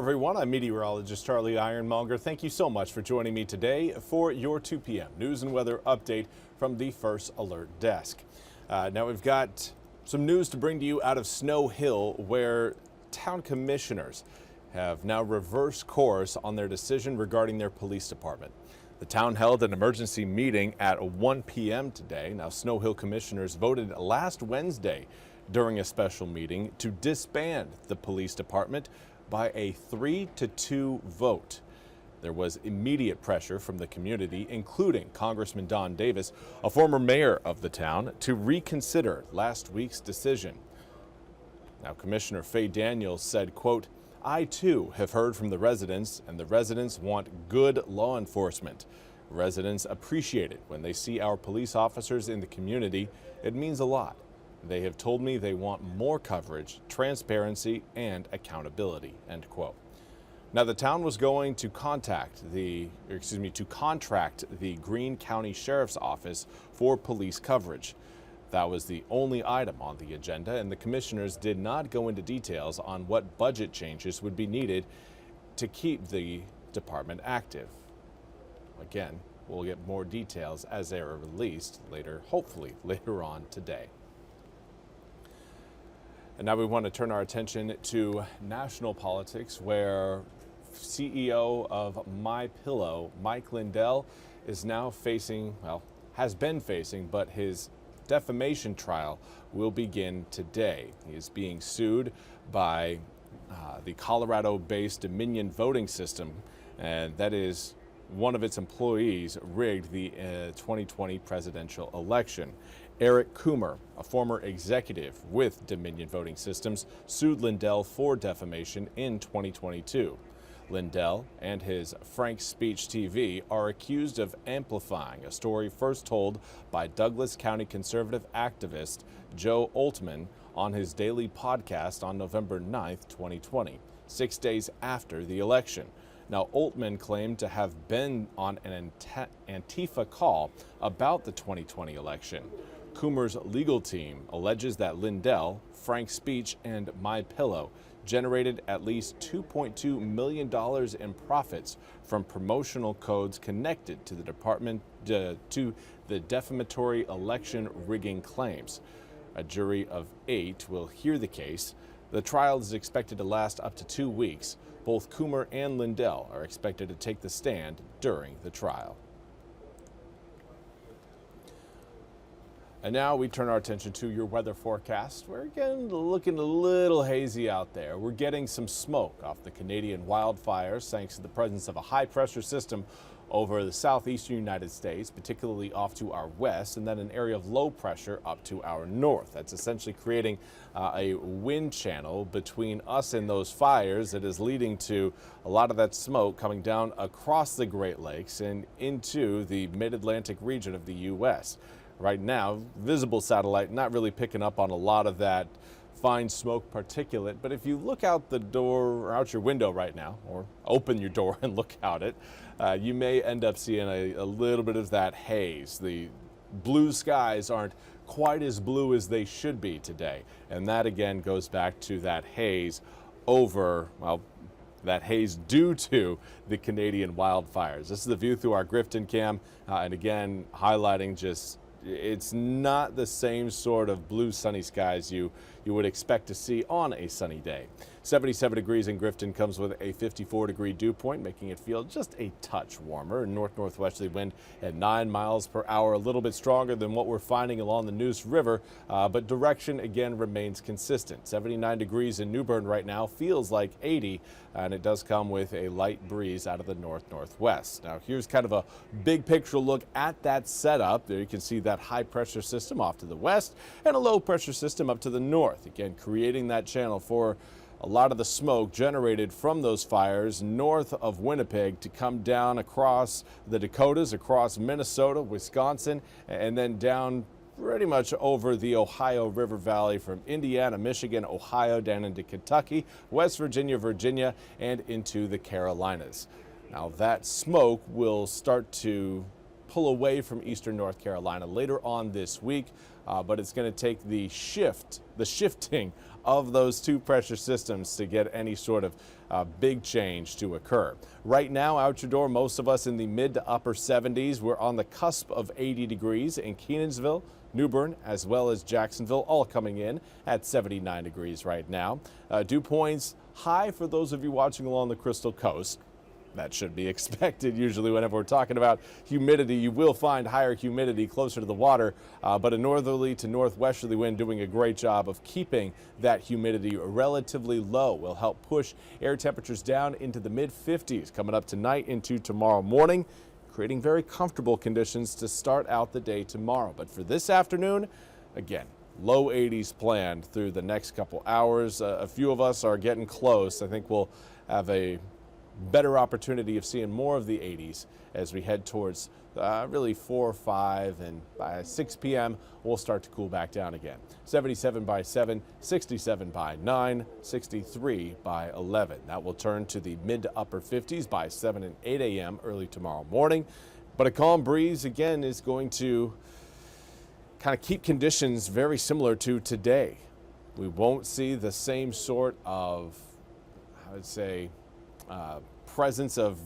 Everyone, I'm meteorologist Charlie Ironmonger. Thank you so much for joining me today for your 2 p.m. news and weather update from the First Alert Desk. Now we've got some news to bring to you out of Snow Hill, where town commissioners have now reversed course on their decision regarding their police department. The town held an emergency meeting at 1 p.m. today. Now, Snow Hill commissioners voted last Wednesday during a special meeting to disband the police department by a 3-2 vote. There was immediate pressure from the community, including Congressman Don Davis, a former mayor of the town, to reconsider last week's decision. Now, Commissioner Faye Daniels said, quote, "I too have heard from the residents, and the residents want good law enforcement. Residents appreciate it when they see our police officers in the community. It means a lot. They have told me they want more coverage, transparency, and accountability," end quote. Now, the town was going to contract the Greene County Sheriff's Office for police coverage. That was the only item on the agenda, and the commissioners did not go into details on what budget changes would be needed to keep the department active. Again, we'll get more details as they are released later, hopefully later on today. And now we want to turn our attention to national politics, where CEO of MyPillow, Mike Lindell, is now facing, well, has been facing, but his defamation trial will begin today. He is being sued by the Colorado-based Dominion voting system, and that is one of its employees rigged the 2020 presidential election. Eric Coomer, a former executive with Dominion Voting Systems, sued Lindell for defamation in 2022. Lindell and his Frank Speech TV are accused of amplifying a story first told by Douglas County conservative activist Joe Oltmann on his daily podcast on November 9th, 2020, 6 days after the election. Now, Oltmann claimed to have been on an Antifa call about the 2020 election. Coomer's legal team alleges that Lindell, Frank Speech, and MyPillow generated at least $2.2 million in profits from promotional codes connected to the department to the defamatory election rigging claims. A jury of 8 will hear the case. The trial is expected to last up to 2 weeks. Both Coomer and Lindell are expected to take the stand during the trial. And now we turn our attention to your weather forecast. We're again looking a little hazy out there. We're getting some smoke off the Canadian wildfires thanks to the presence of a high pressure system over the southeastern United States, particularly off to our west, and then an area of low pressure up to our north. That's essentially creating a wind channel between us and those fires that is leading to a lot of that smoke coming down across the Great Lakes and into the mid-Atlantic region of the U.S. Right now, visible satellite not really picking up on a lot of that fine smoke particulate, but if you look out the door or out your window right now, or open your door and look out it, you may end up seeing a little bit of that haze. The blue skies aren't quite as blue as they should be today, and that again goes back to that haze over, well, that haze due to the Canadian wildfires. This is the view through our Grifton cam, and again highlighting just it's not the same sort of blue sunny skies you would expect to see on a sunny day. 77 degrees in Grifton comes with a 54-degree dew point, making it feel just a touch warmer. North-northwesterly wind at 9 miles per hour, a little bit stronger than what we're finding along the Neuse River, but direction again remains consistent. 79 degrees in New Bern right now, feels like 80, and it does come with a light breeze out of the north-northwest. Now here's kind of a big picture look at that setup. There you can see that high pressure system off to the west and a low pressure system up to the north, again creating that channel for a lot of the smoke generated from those fires north of Winnipeg to come down across the Dakotas, across Minnesota, Wisconsin, and then down pretty much over the Ohio River Valley from Indiana, Michigan, Ohio, down into Kentucky, West Virginia, Virginia, and into the Carolinas. Now that smoke will start to pull away from eastern North Carolina later on this week, but it's going to take the shifting of those two pressure systems to get any sort of big change to occur. Right now, out your door, most of us in the mid to upper 70s. We're on the cusp of 80 degrees in Kenansville, New Bern, as well as Jacksonville, all coming in at 79 degrees right now. Dew points high for those of you watching along the Crystal Coast. That should be expected. Usually whenever we're talking about humidity, you will find higher humidity closer to the water, but a northerly to northwesterly wind doing a great job of keeping that humidity relatively low will help push air temperatures down into the mid 50s coming up tonight into tomorrow morning, creating very comfortable conditions to start out the day tomorrow. But for this afternoon, again, low 80s planned through the next couple hours. A few of us are getting close. I think we'll have a better opportunity of seeing more of the 80s as we head towards really 4 or 5, and by 6 p.m. we'll start to cool back down again. 77 by 7, 67 by 9, 63 by 11. That will turn to the mid to upper 50s by 7 and 8 a.m. early tomorrow morning. But a calm breeze again is going to kind of keep conditions very similar to today. We won't see the same sort of, I would say, presence of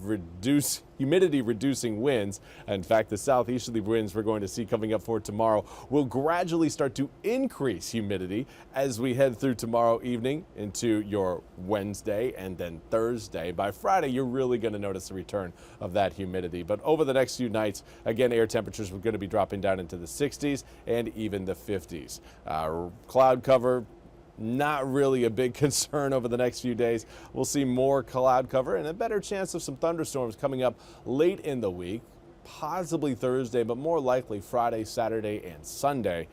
humidity reducing winds. In fact, the southeasterly winds we're going to see coming up for tomorrow will gradually start to increase humidity as we head through tomorrow evening into your Wednesday and then Thursday. By Friday, you're really going to notice the return of that humidity. But over the next few nights, again, air temperatures are going to be dropping down into the 60s and even the 50s. Cloud cover, not really a big concern over the next few days. We'll see more cloud cover and a better chance of some thunderstorms coming up late in the week, possibly Thursday, but more likely Friday, Saturday, and Sunday.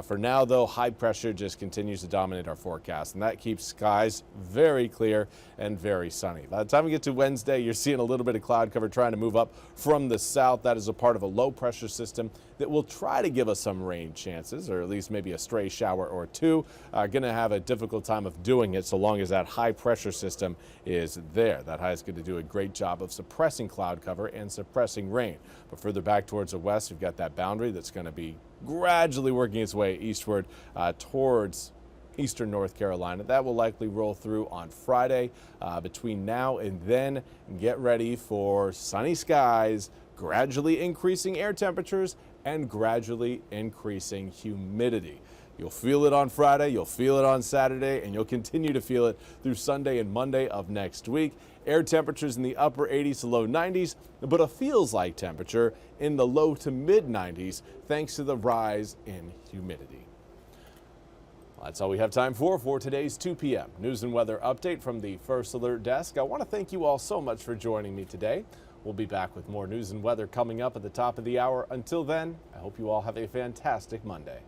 For now, though, high pressure just continues to dominate our forecast, and that keeps skies very clear and very sunny. By the time we get to Wednesday, you're seeing a little bit of cloud cover trying to move up from the south. That is a part of a low pressure system that will try to give us some rain chances, or at least maybe a stray shower or two. Going to have a difficult time of doing it so long as that high pressure system is there. That high is going to do a great job of suppressing cloud cover and suppressing rain. But further back towards the west, we've got that boundary that's going to be gradually working its way eastward towards eastern North Carolina. That will likely roll through on Friday. Between now and then, get ready for sunny skies, gradually increasing air temperatures, and gradually increasing humidity. You'll feel it on Friday, you'll feel it on Saturday, and you'll continue to feel it through Sunday and Monday of next week. Air temperatures in the upper 80s to low 90s, but a feels like temperature in the low to mid 90s thanks to the rise in humidity. Well, that's all we have time for today's 2 p.m. news and weather update from the First Alert Desk. I want to thank you all so much for joining me today. We'll be back with more news and weather coming up at the top of the hour. Until then, I hope you all have a fantastic Monday.